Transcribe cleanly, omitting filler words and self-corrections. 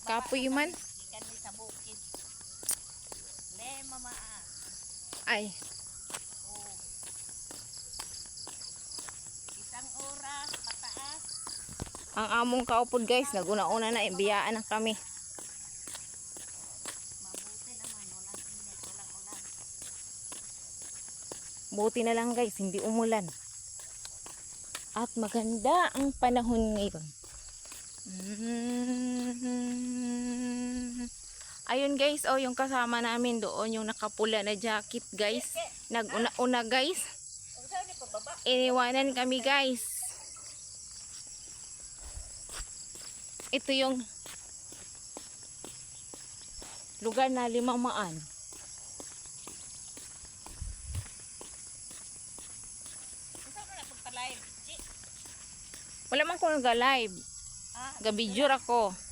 Kapoy man. Ikan ni sa bukid. Le mama. Ay. Oh. Isang oras pataas. Ang among kaupod guys, naguna-una na ibiyaan na kami. Mabuti naman, walang init, walang ulan. Buti na lang guys, hindi umulan. At maganda ang panahon ngayon. Ayun guys, oh yung kasama namin doon, yung nakapula na jacket guys. Naguna-una guys. Iniwanan kami guys. Ito yung lugar na Limamaan. Wala man ko nag-live. Gabidyo ako.